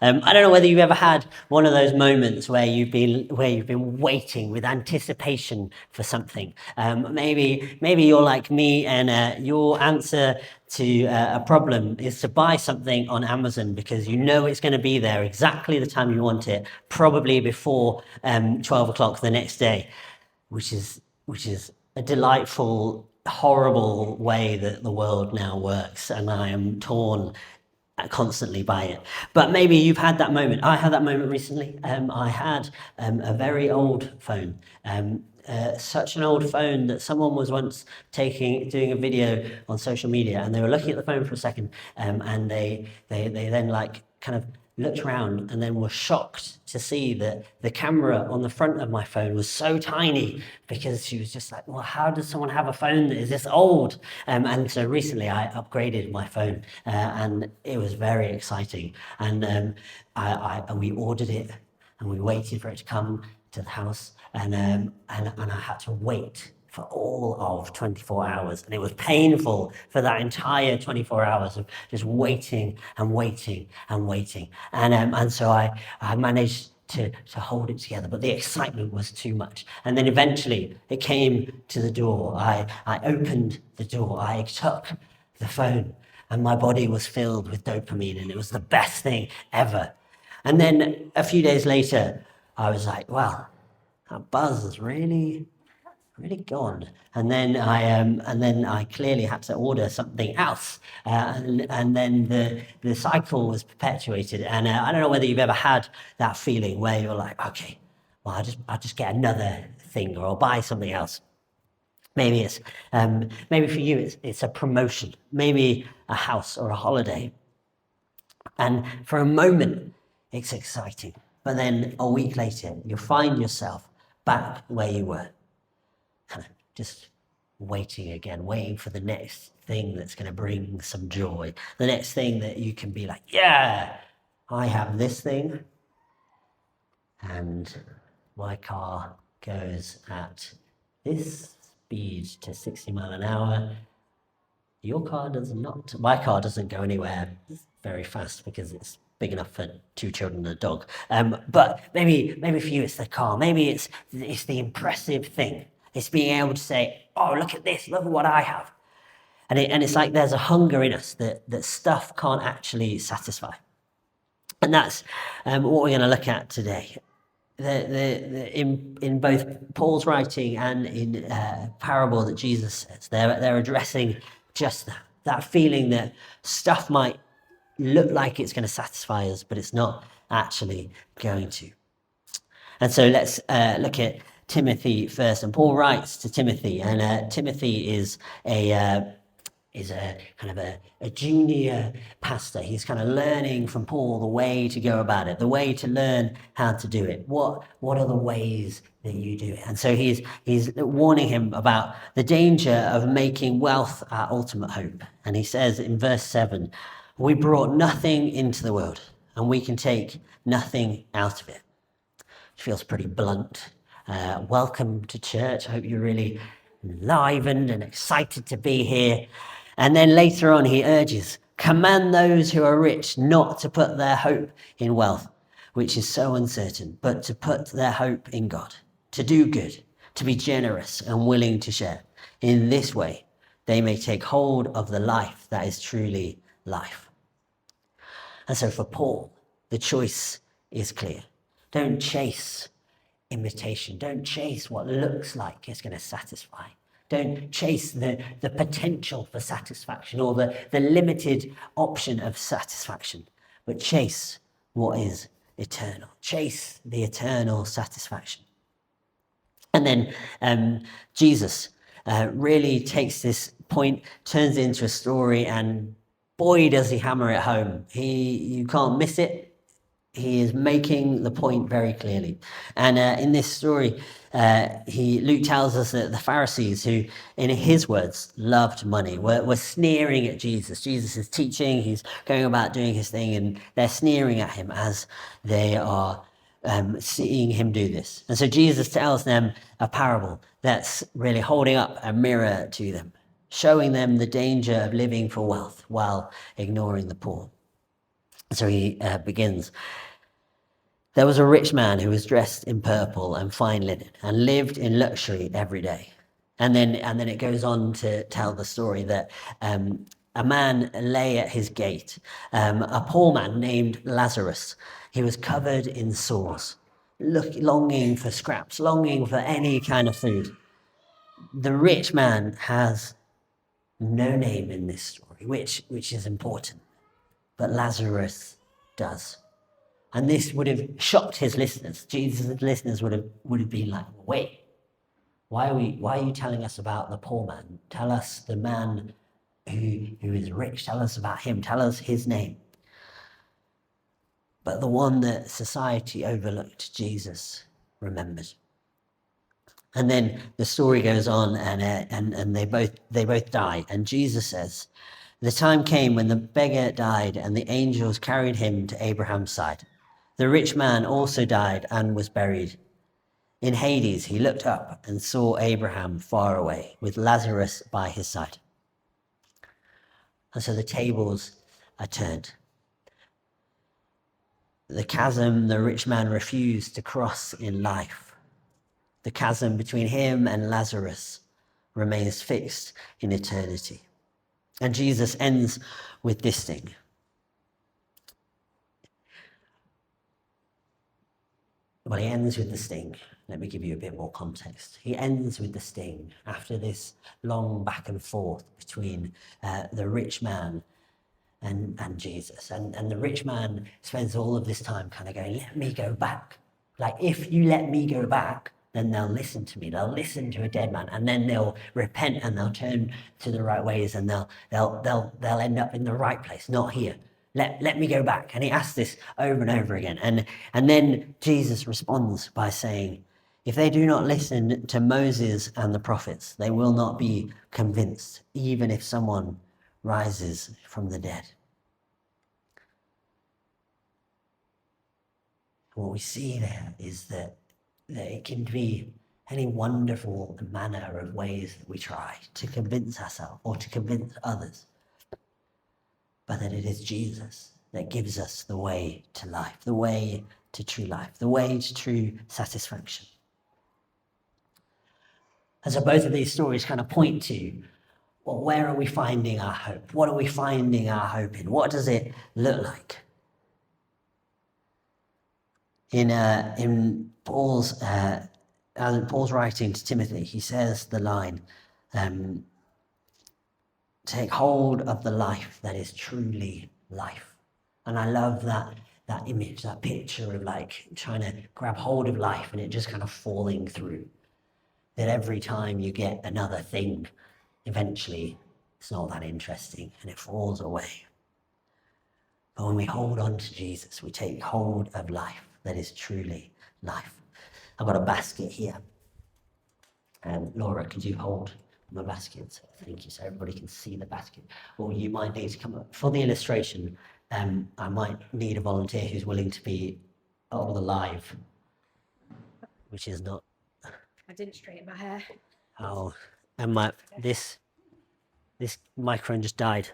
I don't know whether you've ever had one of those moments where you've been waiting with anticipation for something. Maybe you're like me, and your answer to a problem is to buy something on Amazon because you know it's going to be there exactly the time you want it, probably before 12 o'clock the next day, which is a delightful, horrible way that the world now works, and I am torn constantly by it. But maybe you've had that moment. I had that moment recently. I had a very old phone. Such an old phone that someone was once doing a video on social media, and they were looking at the phone for a second, and they then like kind of looked around and then were shocked to see that the camera on the front of my phone was so tiny, because she was just like, well, how does someone have a phone that is this old? And so recently I upgraded my phone, and it was very exciting. And we ordered it, and we waited for it to come to the house, and I had to wait for all of 24 hours. And it was painful for that entire 24 hours of just waiting and waiting and waiting. And so I managed to hold it together, but the excitement was too much. And then eventually it came to the door. I opened the door, I took the phone, and my body was filled with dopamine, and it was the best thing ever. And then a few days later, I was like, well, that buzz is really gone. And then I clearly had to order something else, and then the cycle was perpetuated. And I don't know whether you've ever had that feeling where you're like, okay, well, I'll just get another thing, or I'll buy something else. Maybe maybe for you it's a promotion, maybe a house or a holiday, and for a moment it's exciting, but then a week later you'll find yourself back where you were, kind of just waiting again, waiting for the next thing that's going to bring some joy, the next thing that you can be like, yeah, I have this thing, and my car goes at this speed to 60 mile an hour. Your car does not. My car doesn't go anywhere very fast because it's big enough for two children and a dog. But maybe for you it's the car. Maybe it's the impressive thing. It's being able to say, oh, look at this, look at what I have. And it's like there's a hunger in us that stuff can't actually satisfy. And that's what we're going to look at today. In both Paul's writing and in parable that Jesus says, they're addressing just that feeling that stuff might look like it's going to satisfy us, but it's not actually going to. And so let's look at Timothy first. And Paul writes to Timothy, and Timothy is a kind of a junior pastor. He's kind of learning from Paul the way to go about it, the way to learn how to do it. What are the ways that you do it? And so he's warning him about the danger of making wealth our ultimate hope. And he says in verse 7, we brought nothing into the world, and we can take nothing out of it. Which feels pretty blunt. Welcome to church. I hope you're really enlivened and excited to be here. And then later on, he urges, command those who are rich not to put their hope in wealth, which is so uncertain, but to put their hope in God, to do good, to be generous and willing to share. In this way, they may take hold of the life that is truly life. And so for Paul, the choice is clear. Don't chase imitation. Don't chase what looks like it's going to satisfy. Don't chase the potential for satisfaction or the limited option of satisfaction, but chase what is eternal. Chase the eternal satisfaction. And then Jesus really takes this point, turns it into a story, and boy, does he hammer it home. You can't miss it. He is making the point very clearly. And in this story, Luke tells us that the Pharisees, who, in his words, loved money, were sneering at Jesus. Jesus is teaching, he's going about doing his thing, and they're sneering at him as they are seeing him do this. And so Jesus tells them a parable that's really holding up a mirror to them, showing them the danger of living for wealth while ignoring the poor. So he begins. There was a rich man who was dressed in purple and fine linen and lived in luxury every day. And then it goes on to tell the story that a man lay at his gate, a poor man named Lazarus. He was covered in sores, longing for scraps, longing for any kind of food. The rich man has no name in this story, which is important, but Lazarus does. And this would have shocked his listeners. Jesus' listeners would have been like, wait, why are you telling us about the poor man? Tell us the man who is rich. Tell us about him. Tell us his name. But the one that society overlooked, Jesus remembered. And then the story goes on, and they both die. And Jesus says, the time came when the beggar died, and the angels carried him to Abraham's side. The rich man also died and was buried. In Hades, he looked up and saw Abraham far away, with Lazarus by his side. And so the tables are turned. The chasm the rich man refused to cross in life, the chasm between him and Lazarus, remains fixed in eternity. And Jesus ends with this thing. Well, he ends with the sting. Let me give you a bit more context. He ends with the sting after this long back and forth between the rich man and Jesus. And the rich man spends all of this time kind of going, let me go back. Like, if you let me go back, then they'll listen to me. They'll listen to a dead man, and then they'll repent and they'll turn to the right ways, and they'll end up in the right place, not here. Let me go back. And he asks this over and over again. And then Jesus responds by saying, if they do not listen to Moses and the prophets, they will not be convinced, even if someone rises from the dead. What we see there is that it can be any wonderful manner of ways that we try to convince ourselves or to convince others, but that it is Jesus that gives us the way to life, the way to true life, the way to true satisfaction. And so both of these stories kind of point to, well, where are we finding our hope? What are we finding our hope in? What does it look like? In Paul's writing to Timothy, he says the line, take hold of the life that is truly life. And I love that image, that picture of like trying to grab hold of life and it just kind of falling through. That every time you get another thing, eventually it's not that interesting and it falls away. But when we hold on to Jesus, we take hold of life that is truly life. I've got a basket here. Laura, could you hold my basket? Thank you, so everybody can see the basket. Or you might need to come up. For the illustration, I might need a volunteer who's willing to be on the live, which is not... I didn't straighten my hair. Oh, and this microphone just died,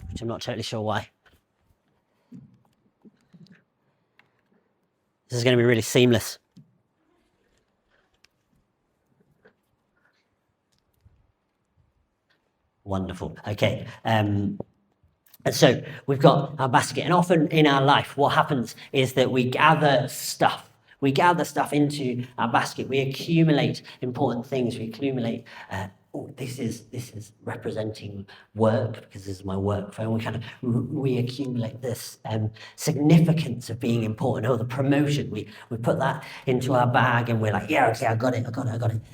which I'm not totally sure why. This is going to be really seamless. Wonderful. Okay. And so we've got our basket, and often in our life, what happens is that we gather stuff. We gather stuff into our basket. We accumulate important things. We accumulate, this is representing work, because this is my work phone. We kind of accumulate this significance of being important, or the promotion. We put that into our bag and we're like, yeah, okay, I got it.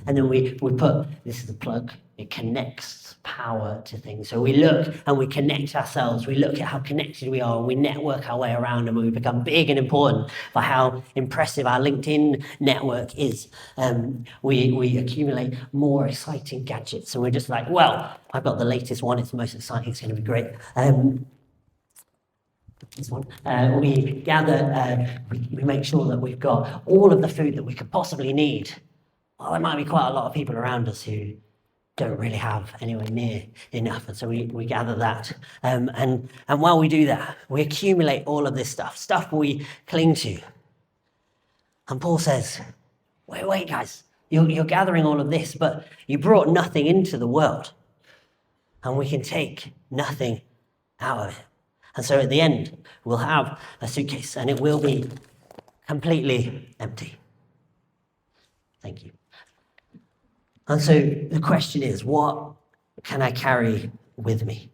And then we put, this is a plug, it connects power to things. So we look and we connect ourselves. We look at how connected we are, and we network our way around, and we become big and important by how impressive our LinkedIn network is. We accumulate more exciting gadgets, and we're just like, well, I've got the latest one. It's the most exciting. It's going to be great. This one. We gather, we make sure that we've got all of the food that we could possibly need. Well, there might be quite a lot of people around us who don't really have anywhere near enough. And so we gather that. And while we do that, we accumulate all of this stuff we cling to. And Paul says, wait, guys, you're gathering all of this, but you brought nothing into the world. And we can take nothing out of it. And so at the end, we'll have a suitcase and it will be completely empty. Thank you. And so the question is, what can I carry with me?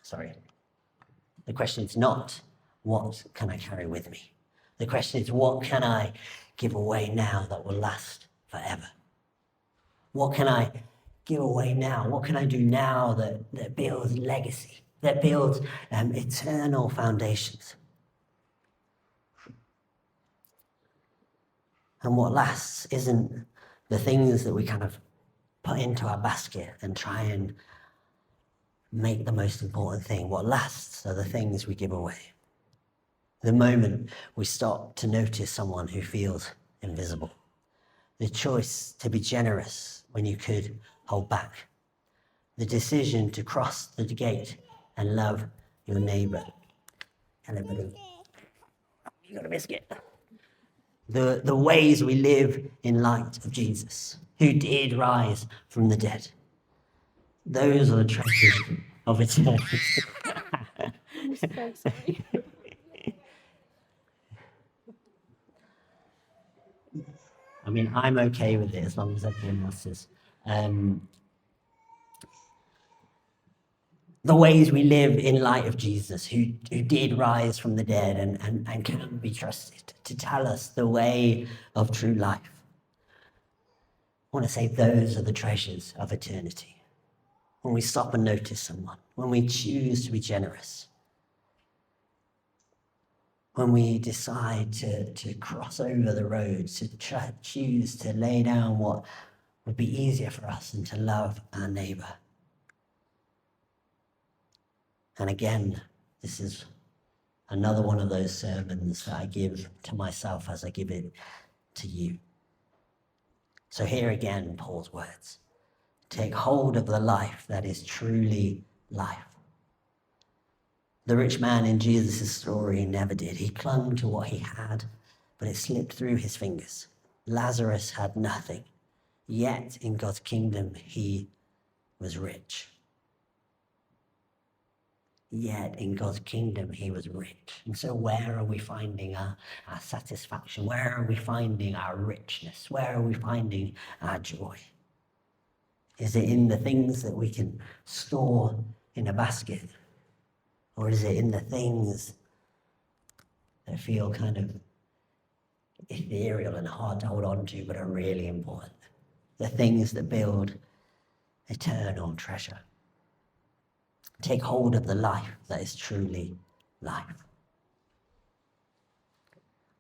Sorry. The question is not, what can I carry with me? The question is, what can I give away now that will last forever? What can I give away now? What can I do now that builds legacy, that builds eternal foundations? And what lasts isn't the things that we kind of put into our basket and try and make the most important thing. What lasts are the things we give away. The moment we stop to notice someone who feels invisible. The choice to be generous when you could hold back. The decision to cross the gate and love your neighbor. Hello, buddy. You got a biscuit? The ways we live in light of Jesus, who did rise from the dead. Those are the treasures of eternity. I'm so sorry. I mean, I'm okay with it as long as everyone else is. The ways we live in light of Jesus, who did rise from the dead and can be trusted to tell us the way of true life. I want to say those are the treasures of eternity. When we stop and notice someone, when we choose to be generous, when we decide to cross over the road, to choose to lay down what would be easier for us and to love our neighbor. And again, this is another one of those sermons that I give to myself as I give it to you. So here again, Paul's words. Take hold of the life that is truly life. The rich man in Jesus' story never did. He clung to what he had, but it slipped through his fingers. Lazarus had nothing, yet in God's kingdom he was rich. Yet in God's kingdom he was rich. And so where are we finding our satisfaction? Where are we finding our richness? Where are we finding our joy? Is it in the things that we can store in a basket? Or is it in the things that feel kind of ethereal and hard to hold on to, but are really important? The things that build eternal treasure. Take hold of the life that is truly life.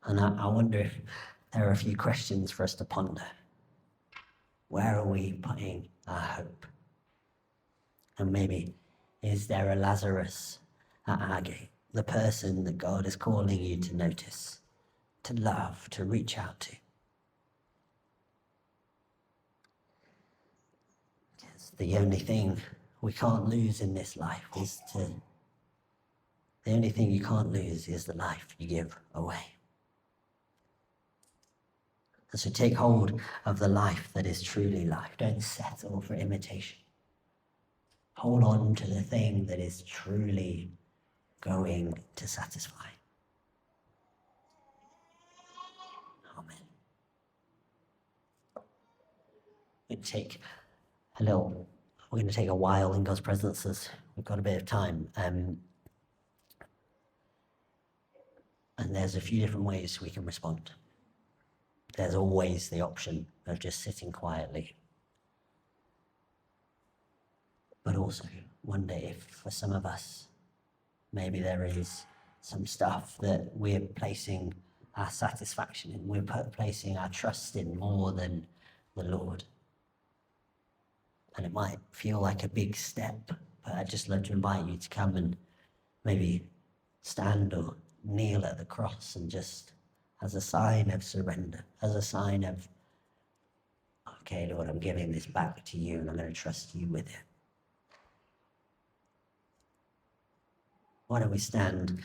And I wonder if there are a few questions for us to ponder. Where are we putting our hope? And maybe, is there a Lazarus at our gate? The person that God is calling you to notice, to love, to reach out to. Because the only thing we can't lose in this life the only thing you can't lose is the life you give away. And so take hold of the life that is truly life. Don't settle for imitation. Hold on to the thing that is truly going to satisfy. Amen. We're going to take a while in God's presence as we've got a bit of time. And there's a few different ways we can respond. There's always the option of just sitting quietly. But also, one day, if for some of us, maybe there is some stuff that we're placing our satisfaction in, we're placing our trust in more than the Lord. And it might feel like a big step, but I'd just love to invite you to come and maybe stand or kneel at the cross and just as a sign of surrender, as a sign of Okay, Lord, I'm giving this back to you and I'm going to trust you with it. Why don't we stand